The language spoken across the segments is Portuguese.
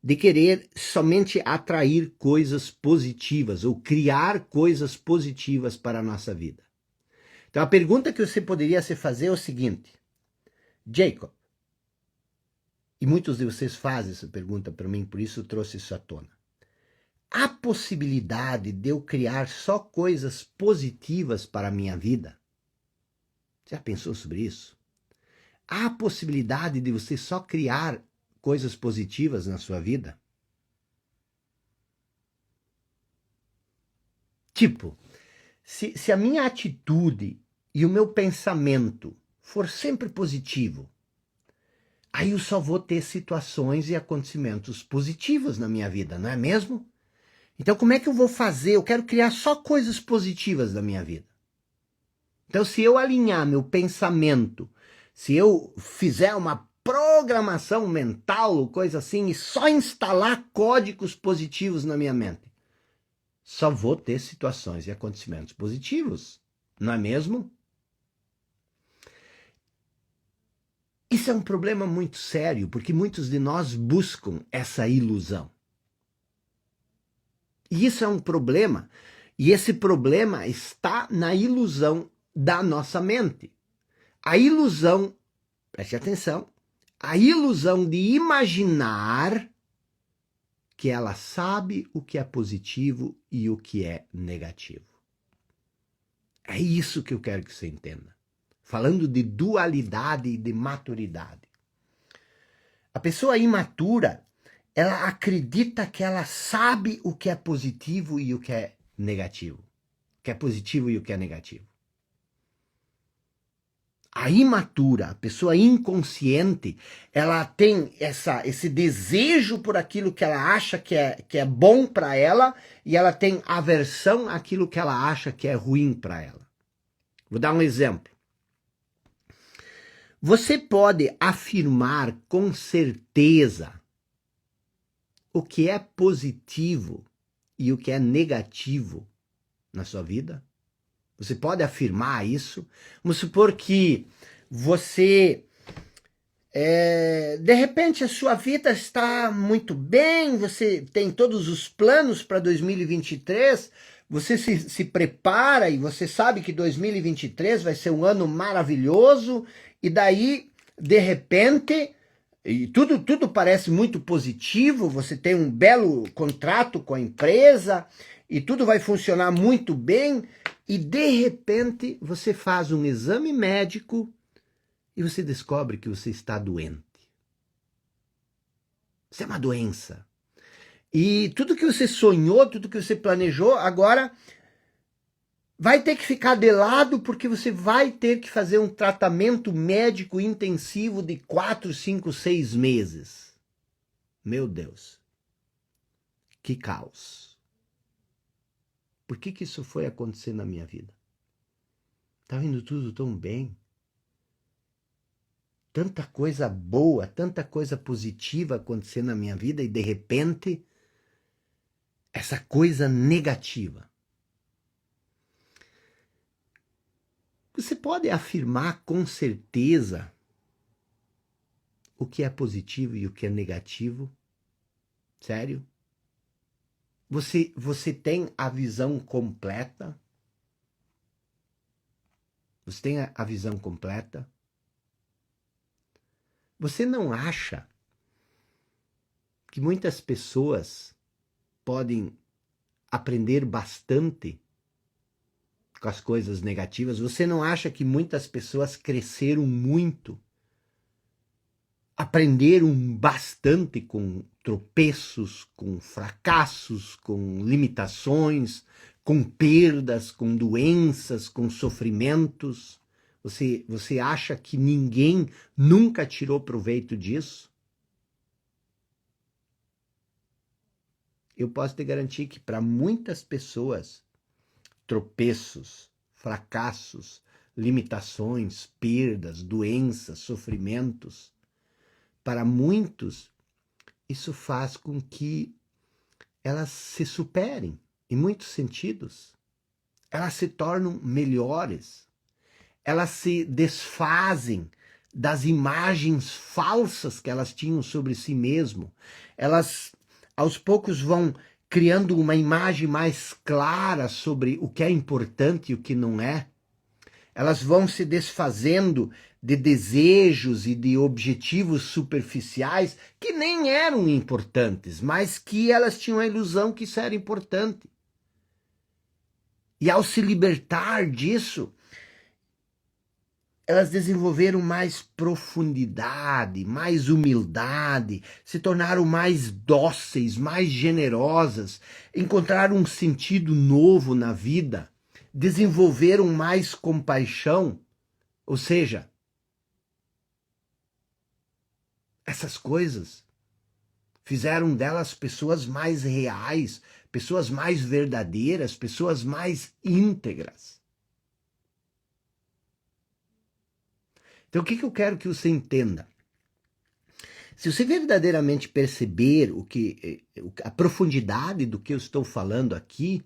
de querer somente atrair coisas positivas ou criar coisas positivas para a nossa vida. Então a pergunta que você poderia se fazer é o seguinte: Jacob, e muitos de vocês fazem essa pergunta para mim, por isso eu trouxe isso à tona. Há possibilidade de eu criar só coisas positivas para a minha vida? Já pensou sobre isso? Há possibilidade de você só criar coisas positivas na sua vida? Tipo, se a minha atitude e o meu pensamento for sempre positivo, aí eu só vou ter situações e acontecimentos positivos na minha vida, não é mesmo? Então como é que eu vou fazer? Eu quero criar só coisas positivas na minha vida. Então se eu alinhar meu pensamento, se eu fizer uma programação mental, coisa assim, e só instalar códigos positivos na minha mente, só vou ter situações e acontecimentos positivos, não é mesmo? Isso é um problema muito sério, porque muitos de nós buscam essa ilusão. E isso é um problema, e esse problema está na ilusão da nossa mente. A ilusão, preste atenção, a ilusão de imaginar que ela sabe o que é positivo e o que é negativo. É isso que eu quero que você entenda. Falando de dualidade e de maturidade. A pessoa imatura, ela acredita que ela sabe o que é positivo e o que é negativo. O que é positivo e o que é negativo. A imatura, a pessoa inconsciente, ela tem esse desejo por aquilo que ela acha que é bom para ela e ela tem aversão àquilo que ela acha que é ruim para ela. Vou dar um exemplo. Você pode afirmar com certeza o que é positivo e o que é negativo na sua vida? Você pode afirmar isso? Vamos supor que você, de repente a sua vida está muito bem, você tem todos os planos para 2023, você se prepara e você sabe que 2023 vai ser um ano maravilhoso, e daí, de repente, e tudo parece muito positivo, você tem um belo contrato com a empresa, e tudo vai funcionar muito bem, e de repente você faz um exame médico e você descobre que você está doente. Isso é uma doença. E tudo que você sonhou, tudo que você planejou, agora vai ter que ficar de lado porque você vai ter que fazer um tratamento médico intensivo de 4, 5, 6 meses. Meu Deus. Que caos. Por que isso foi acontecer na minha vida? Estava indo tudo tão bem. Tanta coisa boa, tanta coisa positiva acontecendo na minha vida e de repente essa coisa negativa. Você pode afirmar com certeza o que é positivo e o que é negativo? Sério? Você tem a visão completa? Você tem a visão completa? Você não acha que muitas pessoas podem aprender bastante com as coisas negativas? Você não acha que muitas pessoas cresceram muito, aprenderam bastante com tropeços, com fracassos, com limitações, com perdas, com doenças, com sofrimentos? Você acha que ninguém nunca tirou proveito disso? Eu posso te garantir que para muitas pessoas, tropeços, fracassos, limitações, perdas, doenças, sofrimentos, para muitos, isso faz com que elas se superem, em muitos sentidos. Elas se tornam melhores. Elas se desfazem das imagens falsas que elas tinham sobre si mesmo. Elas, aos poucos, vão criando uma imagem mais clara sobre o que é importante e o que não é. Elas vão se desfazendo de desejos e de objetivos superficiais que nem eram importantes, mas que elas tinham a ilusão que isso era importante. E ao se libertar disso, elas desenvolveram mais profundidade, mais humildade, se tornaram mais dóceis, mais generosas, encontraram um sentido novo na vida, desenvolveram mais compaixão. Ou seja, essas coisas fizeram delas pessoas mais reais, pessoas mais verdadeiras, pessoas mais íntegras. Então, o que eu quero que você entenda? Se você verdadeiramente perceber a profundidade do que eu estou falando aqui,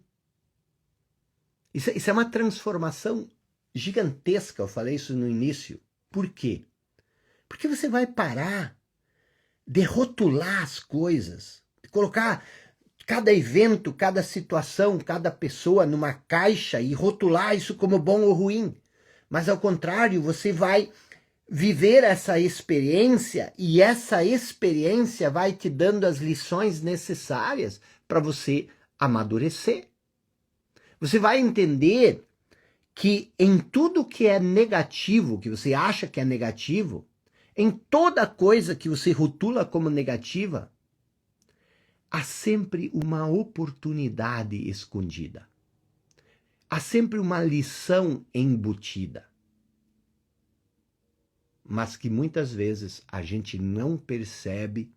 isso é uma transformação gigantesca. Eu falei isso no início. Por quê? Porque você vai parar de rotular as coisas, de colocar cada evento, cada situação, cada pessoa numa caixa e rotular isso como bom ou ruim. Mas, ao contrário, você vai viver essa experiência e essa experiência vai te dando as lições necessárias para você amadurecer. Você vai entender que em tudo que é negativo, que você acha que é negativo, em toda coisa que você rotula como negativa, há sempre uma oportunidade escondida. Há sempre uma lição embutida. Mas que muitas vezes a gente não percebe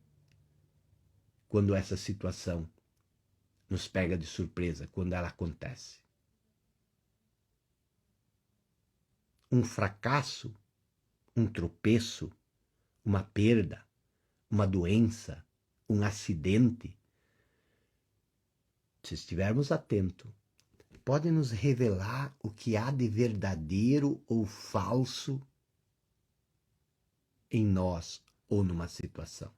quando essa situação nos pega de surpresa, quando ela acontece. Um fracasso, um tropeço, uma perda, uma doença, um acidente, se estivermos atentos, pode nos revelar o que há de verdadeiro ou falso em nós ou numa situação.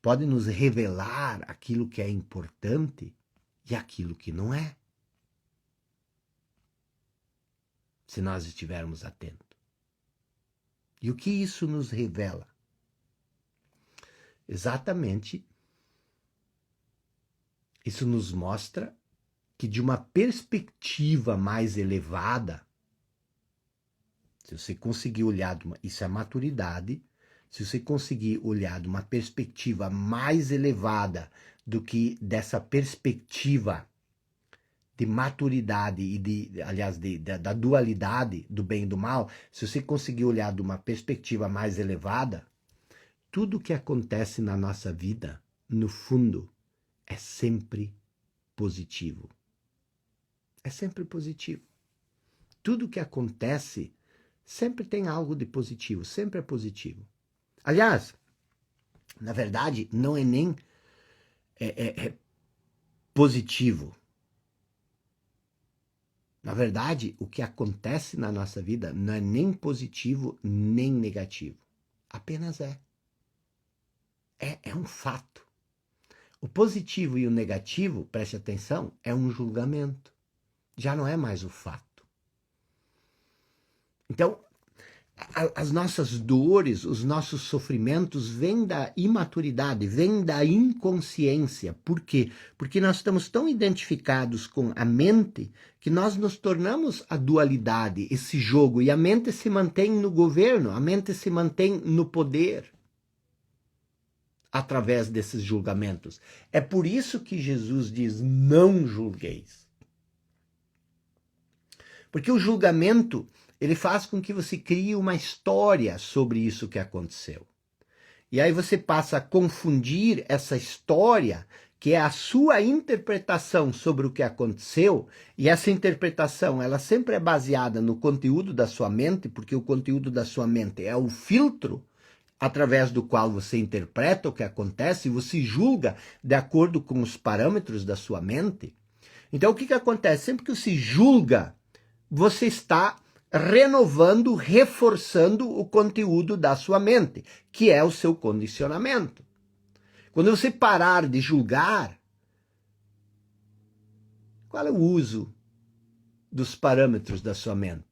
Pode nos revelar aquilo que é importante e aquilo que não é. Se nós estivermos atentos. E o que isso nos revela? Exatamente, isso nos mostra que de uma perspectiva mais elevada, se você conseguir olhar, isso é maturidade, se você conseguir olhar de uma perspectiva mais elevada do que dessa perspectiva de maturidade e aliás, da dualidade do bem e do mal, se você conseguir olhar de uma perspectiva mais elevada, tudo que acontece na nossa vida, no fundo, é sempre positivo. É sempre positivo. Tudo que acontece sempre tem algo de positivo, sempre é positivo. Aliás, na verdade, não é nem positivo. Na verdade, o que acontece na nossa vida não é nem positivo nem negativo. Apenas é. É um fato. O positivo e o negativo, preste atenção, é um julgamento. Já não é mais o fato. Então, as nossas dores, os nossos sofrimentos vêm da imaturidade, vêm da inconsciência. Por quê? Porque nós estamos tão identificados com a mente que nós nos tornamos a dualidade, esse jogo, e a mente se mantém no governo, a mente se mantém no poder através desses julgamentos. É por isso que Jesus diz: não julgueis. Porque o julgamento, ele faz com que você crie uma história sobre isso que aconteceu. E aí você passa a confundir essa história, que é a sua interpretação sobre o que aconteceu, e essa interpretação, ela sempre é baseada no conteúdo da sua mente, porque o conteúdo da sua mente é o filtro através do qual você interpreta o que acontece e você julga de acordo com os parâmetros da sua mente. Então, o que acontece? Sempre que você julga, você está renovando, reforçando o conteúdo da sua mente, que é o seu condicionamento. Quando você parar de julgar, qual é o uso dos parâmetros da sua mente?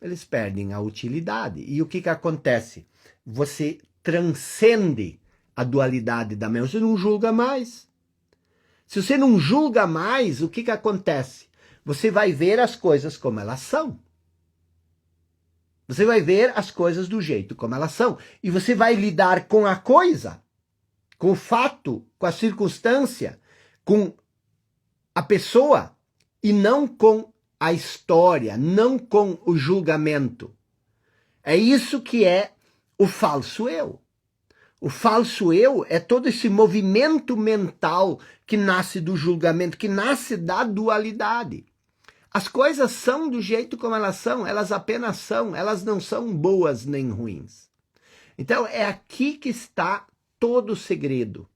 Eles perdem a utilidade. E o que acontece? Você transcende a dualidade da mente. Você não julga mais. Se você não julga mais, o que acontece? Você vai ver as coisas como elas são. Você vai ver as coisas do jeito como elas são. E você vai lidar com a coisa, com o fato, com a circunstância, com a pessoa, e não com a história, não com o julgamento. É isso que é o falso eu. O falso eu é todo esse movimento mental que nasce do julgamento, que nasce da dualidade. As coisas são do jeito como elas são, elas apenas são, elas não são boas nem ruins. Então é aqui que está todo o segredo.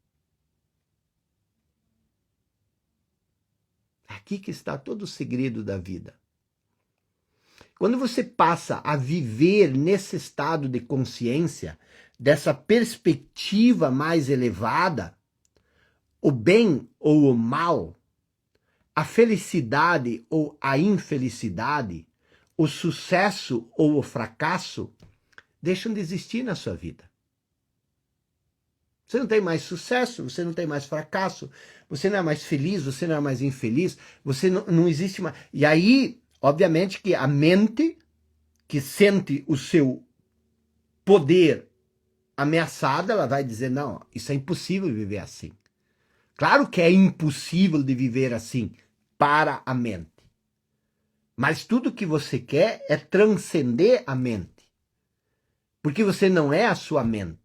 É aqui que está todo o segredo da vida. Quando você passa a viver nesse estado de consciência, dessa perspectiva mais elevada, o bem ou o mal, a felicidade ou a infelicidade, o sucesso ou o fracasso, deixam de existir na sua vida. Você não tem mais sucesso, você não tem mais fracasso, você não é mais feliz, você não é mais infeliz, você não existe mais. E aí, obviamente que a mente, que sente o seu poder ameaçada, ela vai dizer, não, isso é impossível viver assim. Claro que é impossível de viver assim para a mente. Mas tudo que você quer é transcender a mente. Porque você não é a sua mente.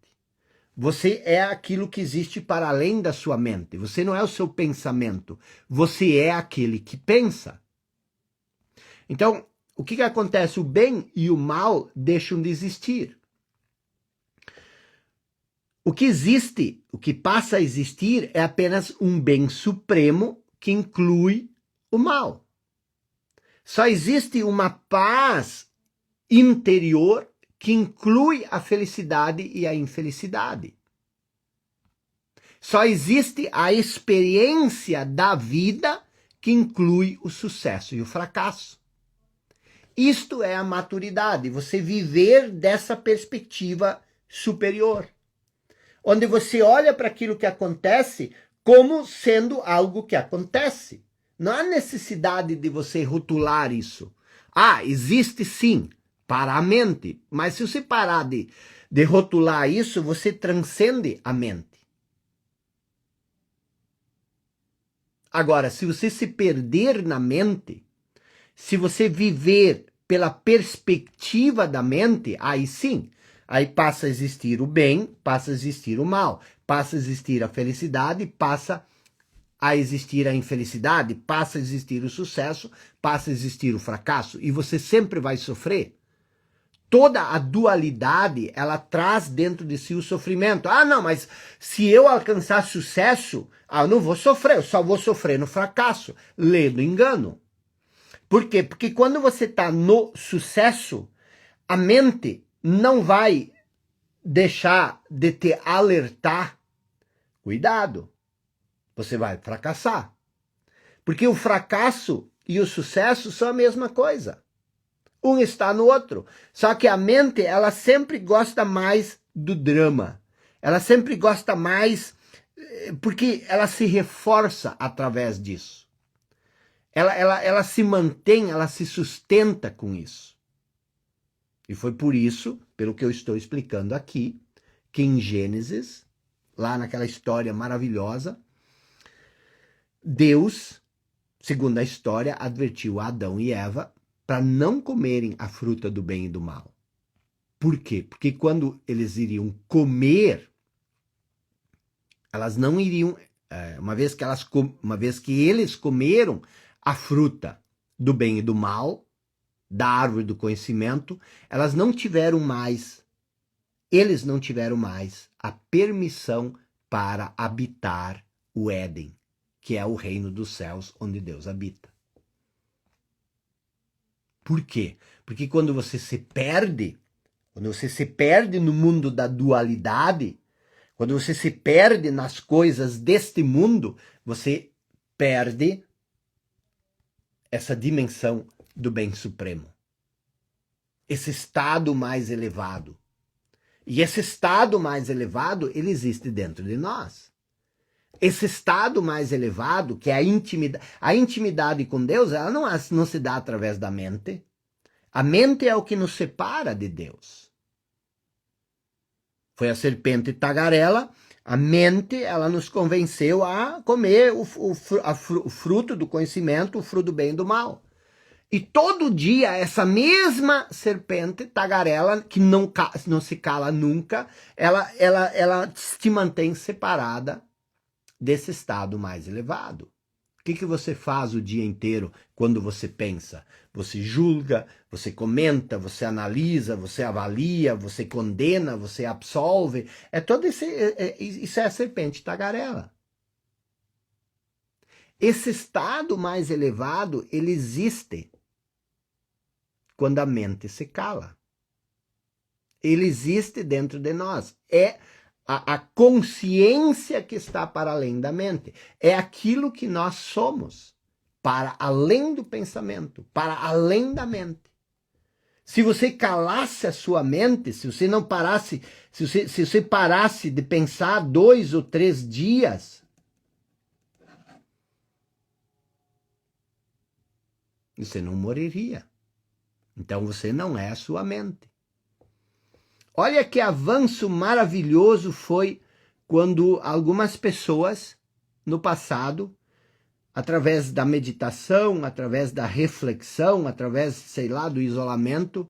Você é aquilo que existe para além da sua mente. Você não é o seu pensamento. Você é aquele que pensa. Então, o que acontece? O bem e o mal deixam de existir. O que existe, o que passa a existir é apenas um bem supremo que inclui o mal. Só existe uma paz interior que inclui a felicidade e a infelicidade. Só existe a experiência da vida que inclui o sucesso e o fracasso. Isto é a maturidade, você viver dessa perspectiva superior, onde você olha para aquilo que acontece como sendo algo que acontece. Não há necessidade de você rotular isso. Ah, existe sim, para a mente, mas se você parar de rotular isso, você transcende a mente. Agora, se você se perder na mente, se você viver pela perspectiva da mente, aí sim, aí passa a existir o bem, passa a existir o mal, passa a existir a felicidade, passa a existir a infelicidade, passa a existir o sucesso, passa a existir o fracasso, e você sempre vai sofrer. Toda a dualidade, ela traz dentro de si o sofrimento. Ah, não, mas se eu alcançar sucesso, eu não vou sofrer, eu só vou sofrer no fracasso. Lê do engano. Por quê? Porque quando você está no sucesso, a mente não vai deixar de te alertar. Cuidado, você vai fracassar. Porque o fracasso e o sucesso são a mesma coisa. Um está no outro. Só que a mente, ela sempre gosta mais do drama. Ela sempre gosta mais, porque ela se reforça através disso. Ela se mantém, ela se sustenta com isso. E foi por isso, pelo que eu estou explicando aqui, que em Gênesis, lá naquela história maravilhosa, Deus, segundo a história, advertiu Adão e Eva para não comerem a fruta do bem e do mal. Por quê? Porque quando eles iriam comer, elas não iriam, uma vez que eles comeram a fruta do bem e do mal, da árvore do conhecimento, eles não tiveram mais a permissão para habitar o Éden, que é o reino dos céus onde Deus habita. Por quê? Porque quando você se perde no mundo da dualidade, quando você se perde nas coisas deste mundo, você perde essa dimensão do bem supremo. Esse estado mais elevado. E esse estado mais elevado, ele existe dentro de nós. Esse estado mais elevado, que é a intimidade com Deus, ela não se dá através da mente. A mente é o que nos separa de Deus. Foi a serpente tagarela, a mente, ela nos convenceu a comer o fruto do conhecimento, o fruto do bem e do mal. E todo dia, essa mesma serpente tagarela, que não se cala nunca, ela te mantém separada desse estado mais elevado. O que você faz o dia inteiro quando você pensa? Você julga, você comenta, você analisa, você avalia, você condena, você absolve. Isso é a serpente tagarela. Esse estado mais elevado, ele existe quando a mente se cala. Ele existe dentro de nós. É a consciência que está para além da mente. É aquilo que nós somos, para além do pensamento, para além da mente. Se você calasse a sua mente, se você não parasse, se você parasse de pensar 2 ou 3 dias, você não morreria. Então você não é a sua mente. Olha que avanço maravilhoso foi quando algumas pessoas no passado, através da meditação, através da reflexão, através, sei lá, do isolamento,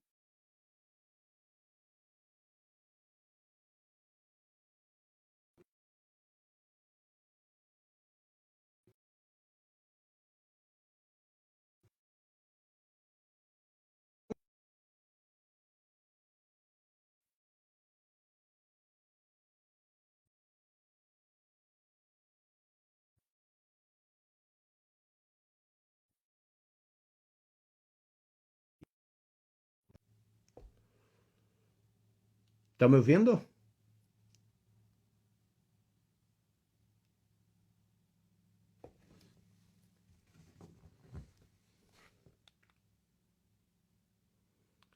estão me ouvindo?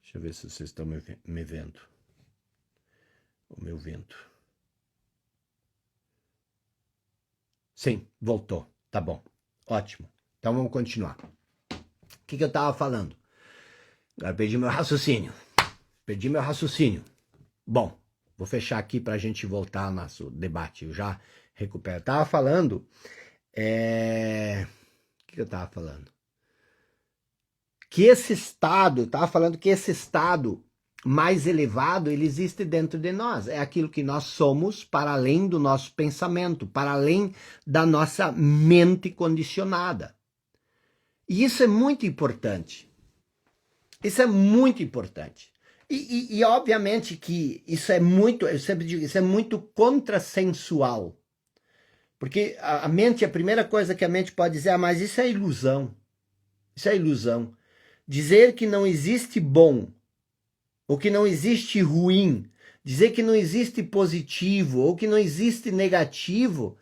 Deixa eu ver se vocês estão me vendo. O meu vento. Sim, voltou. Tá bom. Ótimo. Então vamos continuar. O que eu estava falando? Agora perdi meu raciocínio. Bom, vou fechar aqui para a gente voltar ao nosso debate. Eu já recupero. Estava falando... O que eu estava falando? Que esse estado mais elevado, ele existe dentro de nós. É aquilo que nós somos para além do nosso pensamento, para além da nossa mente condicionada. E isso é muito importante. Isso é muito importante. E obviamente que isso é muito, eu sempre digo, isso é muito contrassensual. Porque a mente, a primeira coisa que a mente pode dizer, mas isso é ilusão. Isso é ilusão. Dizer que não existe bom, ou que não existe ruim, dizer que não existe positivo, ou que não existe negativo,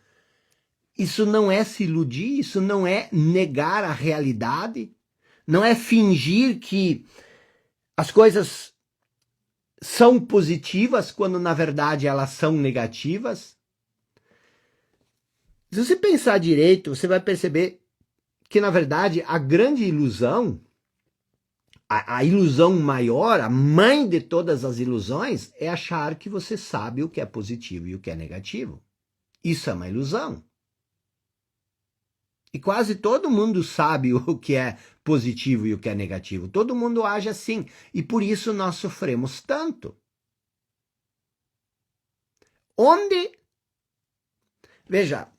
isso não é se iludir, isso não é negar a realidade, não é fingir que as coisas são positivas quando na verdade elas são negativas. Se você pensar direito, você vai perceber que na verdade a grande ilusão, a ilusão maior, a mãe de todas as ilusões, é achar que você sabe o que é positivo e o que é negativo. Isso é uma ilusão. E quase todo mundo sabe o que é positivo e o que é negativo. Todo mundo age assim. E por isso nós sofremos tanto. Veja,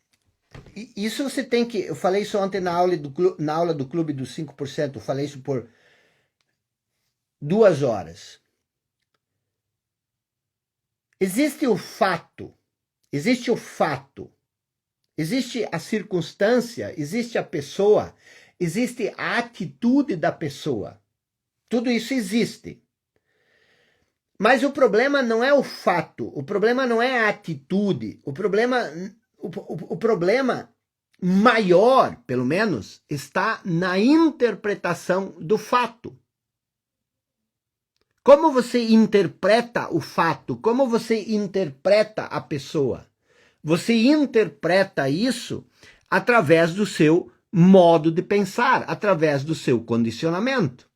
isso você tem que... Eu falei isso ontem na aula do Clube dos 5%. Eu falei isso por 2 horas. Existe o fato, existe a circunstância, existe a pessoa, existe a atitude da pessoa. Tudo isso existe. Mas o problema não é o fato, o problema não é a atitude, o problema maior, pelo menos, está na interpretação do fato. Como você interpreta o fato? Como você interpreta a pessoa? Você interpreta isso através do seu modo de pensar, através do seu condicionamento.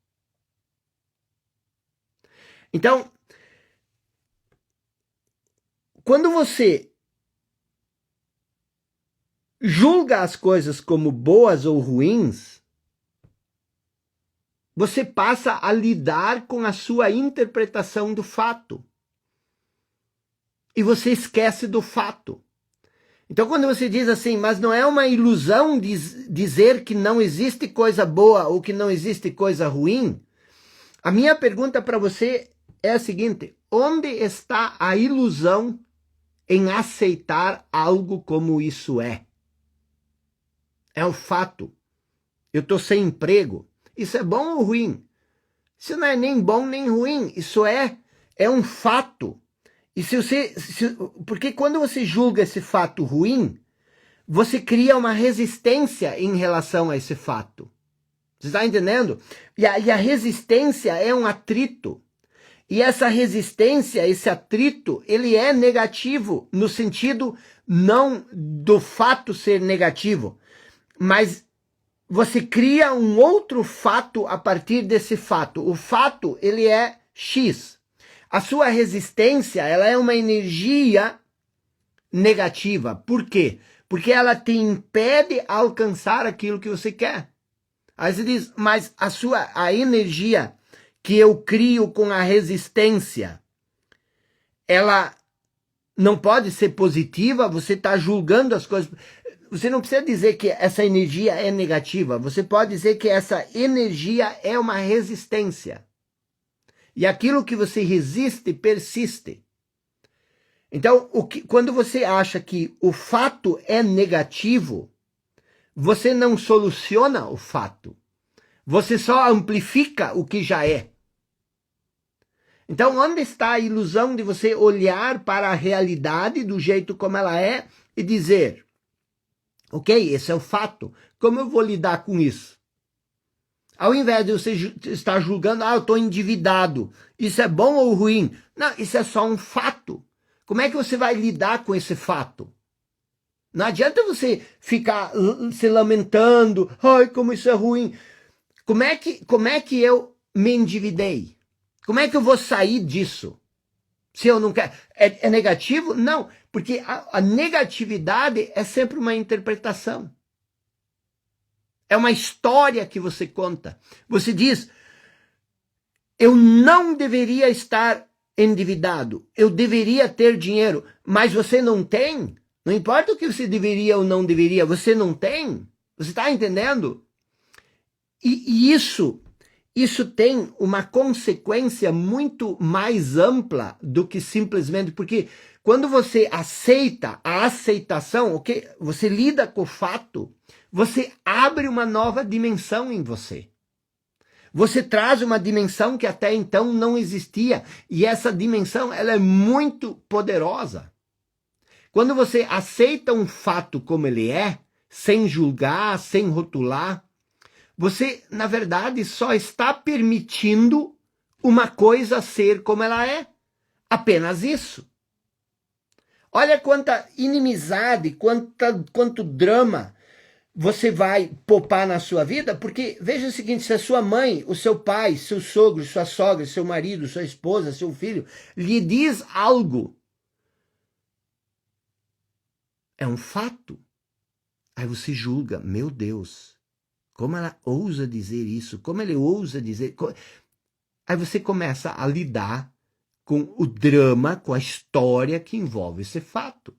Então, quando você julga as coisas como boas ou ruins, você passa a lidar com a sua interpretação do fato. E você esquece do fato. Então, quando você diz assim, mas não é uma ilusão dizer que não existe coisa boa ou que não existe coisa ruim, a minha pergunta para você é a seguinte: onde está a ilusão em aceitar algo como isso é? É o fato. Eu estou sem emprego. Isso é bom ou ruim? Isso não é nem bom nem ruim. Isso é um fato. E porque quando você julga esse fato ruim, você cria uma resistência em relação a esse fato. Você está entendendo? E a resistência é um atrito. E essa resistência, esse atrito, ele é negativo no sentido não do fato ser negativo, mas você cria um outro fato a partir desse fato. O fato, ele é X. A sua resistência, ela é uma energia negativa. Por quê? Porque ela te impede a alcançar aquilo que você quer. Aí você diz, mas a energia que eu crio com a resistência, ela não pode ser positiva? Você está julgando as coisas. Você não precisa dizer que essa energia é negativa. Você pode dizer que essa energia é uma resistência. E aquilo que você resiste, persiste. Então, quando você acha que o fato é negativo, você não soluciona o fato. Você só amplifica o que já é. Então, onde está a ilusão de você olhar para a realidade do jeito como ela é e dizer, ok, esse é o fato, como eu vou lidar com isso? Ao invés de você estar julgando, eu estou endividado, isso é bom ou ruim? Não, isso é só um fato. Como é que você vai lidar com esse fato? Não adianta você ficar se lamentando, ai, como isso é ruim. Como é que eu me endividei? Como é que eu vou sair disso? Se eu não quero. É negativo? Não, porque a negatividade é sempre uma interpretação. É uma história que você conta. Você diz, eu não deveria estar endividado, eu deveria ter dinheiro, mas você não tem? Não importa o que você deveria ou não deveria, você não tem? Você está entendendo? E isso tem uma consequência muito mais ampla do que simplesmente, porque quando você aceita a aceitação, okay, você lida com o fato, você abre uma nova dimensão em você. Você traz uma dimensão que até então não existia, e essa dimensão ela é muito poderosa. Quando você aceita um fato como ele é, sem julgar, sem rotular, você, na verdade, só está permitindo uma coisa ser como ela é. Apenas isso. Olha quanta inimizade, quanto drama você vai poupar na sua vida, porque veja o seguinte, se a sua mãe, o seu pai, seu sogro, sua sogra, seu marido, sua esposa, seu filho, lhe diz algo, é um fato. Aí você julga, meu Deus, como ela ousa dizer isso, como ele ousa dizer... Aí você começa a lidar com o drama, com a história que envolve esse fato.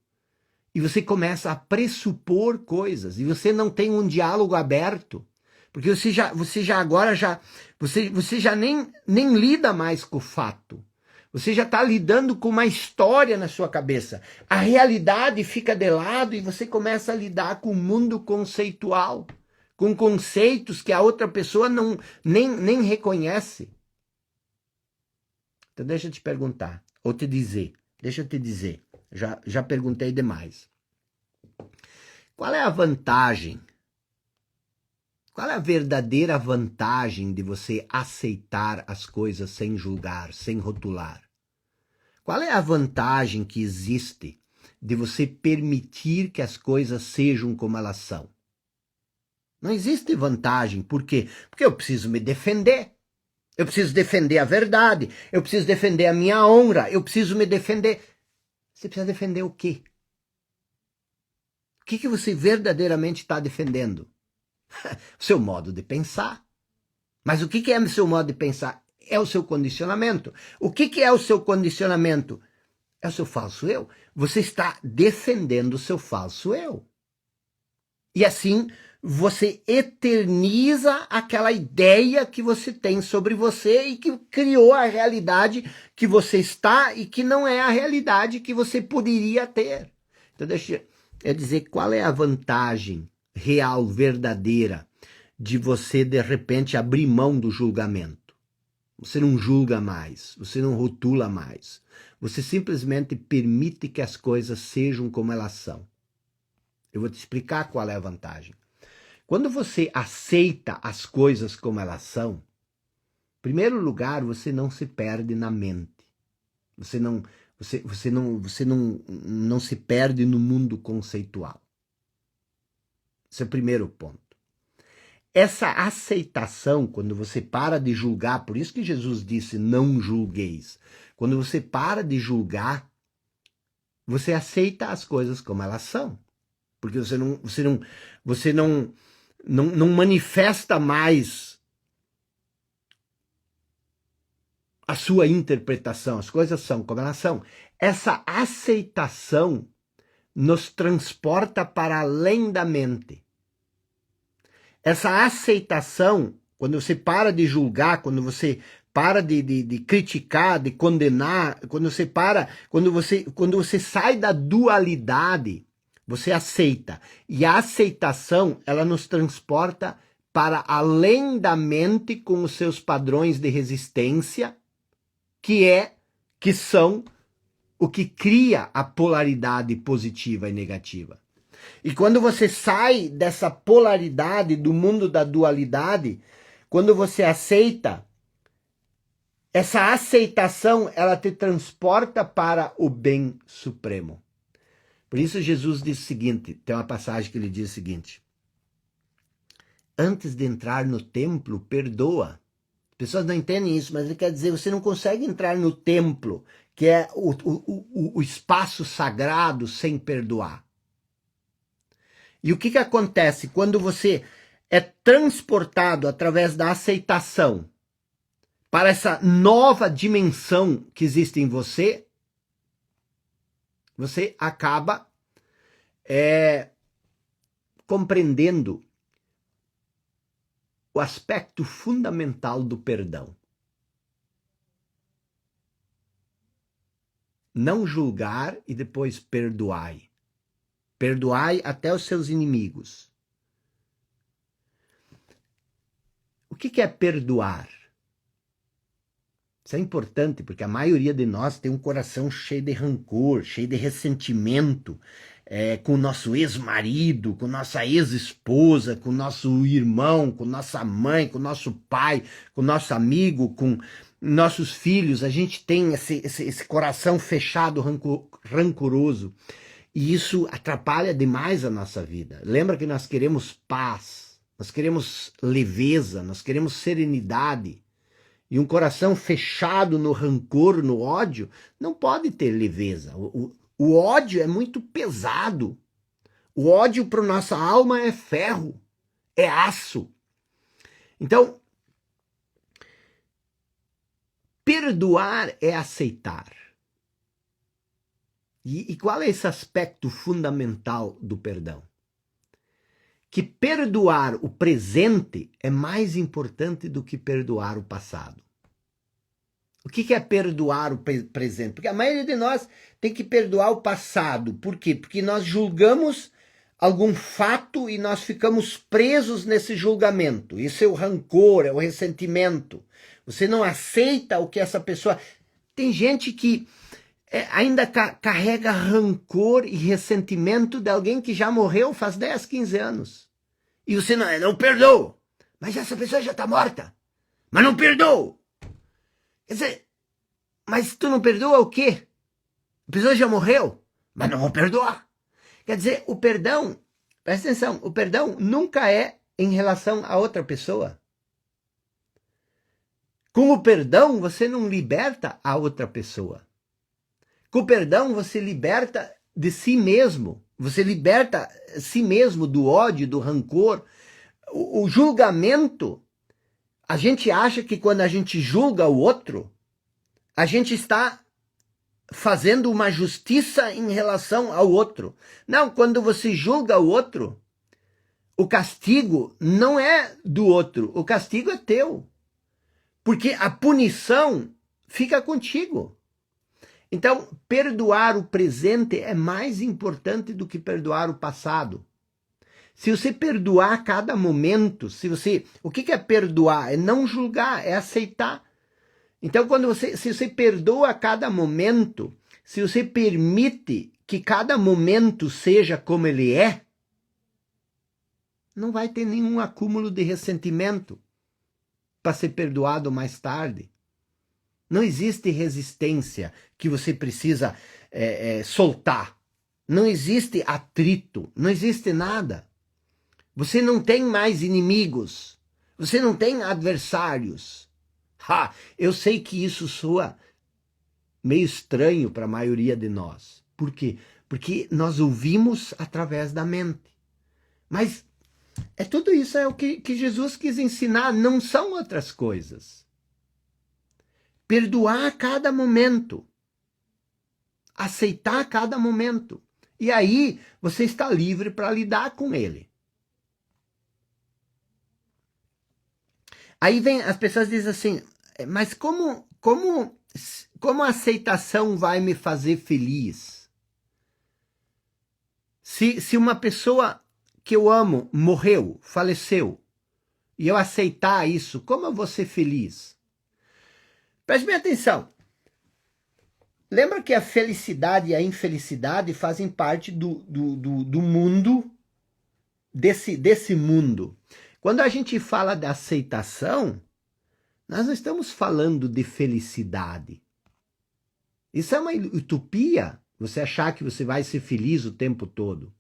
E você começa a pressupor coisas, e você não tem um diálogo aberto, porque você já nem lida mais com o fato. Você já está lidando com uma história na sua cabeça. A realidade fica de lado e você começa a lidar com o mundo conceitual, com conceitos que a outra pessoa nem reconhece. Então deixa eu te perguntar, ou te dizer, deixa eu te dizer, já perguntei demais. Qual é a vantagem? Qual é a verdadeira vantagem de você aceitar as coisas sem julgar, sem rotular? Qual é a vantagem que existe de você permitir que as coisas sejam como elas são? Não existe vantagem. Por quê? Porque eu preciso me defender. Eu preciso defender a verdade. Eu preciso defender a minha honra. Eu preciso me defender. Você precisa defender o quê? O que você verdadeiramente está defendendo? O seu modo de pensar. Mas o que é o seu modo de pensar? É o seu condicionamento. O que é o seu condicionamento? É o seu falso eu. Você está defendendo o seu falso eu. E assim você eterniza aquela ideia que você tem sobre você e que criou a realidade que você está e que não é a realidade que você poderia ter. Então deixa eu dizer qual é a vantagem real, verdadeira, de você de repente abrir mão do julgamento. Você não julga mais, você não rotula mais. Você simplesmente permite que as coisas sejam como elas são. Eu vou te explicar qual é a vantagem. Quando você aceita as coisas como elas são, em primeiro lugar, você não se perde na mente. Você não se perde no mundo conceitual. Esse é o primeiro ponto. Essa aceitação, quando você para de julgar, por isso que Jesus disse, não julgueis. Quando você para de julgar, você aceita as coisas como elas são. Porque você não manifesta mais a sua interpretação. As coisas são como elas são. Essa aceitação nos transporta para além da mente. Essa aceitação, quando você para de julgar, quando você para de criticar, de condenar, quando você sai da dualidade, você aceita. E a aceitação, ela nos transporta para além da mente com os seus padrões de resistência, que são o que cria a polaridade positiva e negativa. E quando você sai dessa polaridade do mundo da dualidade, quando você aceita, essa aceitação, ela te transporta para o bem supremo. Por isso Jesus diz o seguinte, tem uma passagem que ele diz o seguinte: antes de entrar no templo, perdoa. As pessoas não entendem isso, mas ele quer dizer, você não consegue entrar no templo, que é o espaço sagrado, sem perdoar. E o que acontece quando você é transportado através da aceitação para essa nova dimensão que existe em você? Você acaba compreendendo o aspecto fundamental do perdão. Não julgar e depois perdoai. Perdoai até os seus inimigos. O que é perdoar? Isso é importante, porque a maioria de nós tem um coração cheio de rancor, cheio de ressentimento, com o nosso ex-marido, com nossa ex-esposa, com nosso irmão, com nossa mãe, com nosso pai, com nosso amigo, com nossos filhos. A gente tem esse coração fechado, rancoroso. E isso atrapalha demais a nossa vida. Lembra que nós queremos paz, nós queremos leveza, nós queremos serenidade. E um coração fechado no rancor, no ódio, não pode ter leveza. O ódio é muito pesado. O ódio para nossa alma é ferro, é aço. Então, perdoar é aceitar. E qual é esse aspecto fundamental do perdão? Que perdoar o presente é mais importante do que perdoar o passado. O que é perdoar o presente? Porque a maioria de nós tem que perdoar o passado. Por quê? Porque nós julgamos algum fato e nós ficamos presos nesse julgamento. Isso é o rancor, é o ressentimento. Você não aceita o que essa pessoa... Tem gente que ainda carrega rancor e ressentimento de alguém que já morreu faz 10, 15 anos. E você não perdoa. Mas essa pessoa já está morta. Mas não perdoa. Quer dizer, mas tu não perdoa o quê? A pessoa já morreu, mas não vou perdoar. Quer dizer, o perdão, presta atenção, o perdão nunca é em relação a outra pessoa. Com o perdão, você não liberta a outra pessoa. Com o perdão, você liberta de si mesmo. Você liberta si mesmo do ódio, do rancor. O julgamento, a gente acha que quando a gente julga o outro, a gente está fazendo uma justiça em relação ao outro. Não, quando você julga o outro, o castigo não é do outro, o castigo é teu. Porque a punição fica contigo. Então, perdoar o presente é mais importante do que perdoar o passado. Se você perdoar cada momento, o que é perdoar? É não julgar, é aceitar. Então, se você perdoa a cada momento, se você permite que cada momento seja como ele é, não vai ter nenhum acúmulo de ressentimento para ser perdoado mais tarde. Não existe resistência que você precisa soltar. Não existe atrito, não existe nada. Você não tem mais inimigos, você não tem adversários. Eu sei que isso soa meio estranho para a maioria de nós. Por quê? Porque nós ouvimos através da mente. Mas tudo isso é o que Jesus quis ensinar, não são outras coisas. Perdoar a cada momento. Aceitar a cada momento. E aí você está livre para lidar com ele. Aí vem, as pessoas dizem assim, mas como a aceitação vai me fazer feliz? Se uma pessoa que eu amo morreu, faleceu, e eu aceitar isso, como eu vou ser feliz? Preste bem atenção. Lembra que a felicidade e a infelicidade fazem parte do mundo, desse mundo. Quando a gente fala de aceitação, nós não estamos falando de felicidade. Isso é uma utopia, você achar que você vai ser feliz o tempo todo.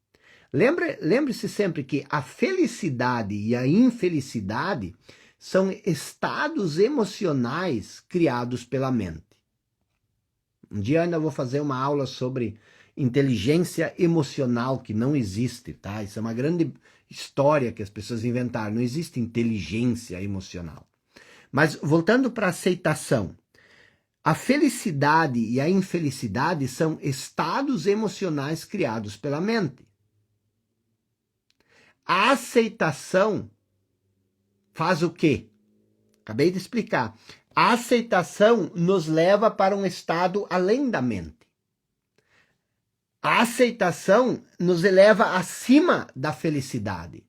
Lembre-se sempre que a felicidade e a infelicidade são estados emocionais criados pela mente. Um dia eu ainda vou fazer uma aula sobre inteligência emocional, que não existe, tá? Isso é uma grande história que as pessoas inventaram. Não existe inteligência emocional. Mas voltando para a aceitação, a felicidade e a infelicidade são estados emocionais criados pela mente. A aceitação faz o quê? Acabei de explicar. A aceitação nos leva para um estado além da mente. A aceitação nos eleva acima da felicidade.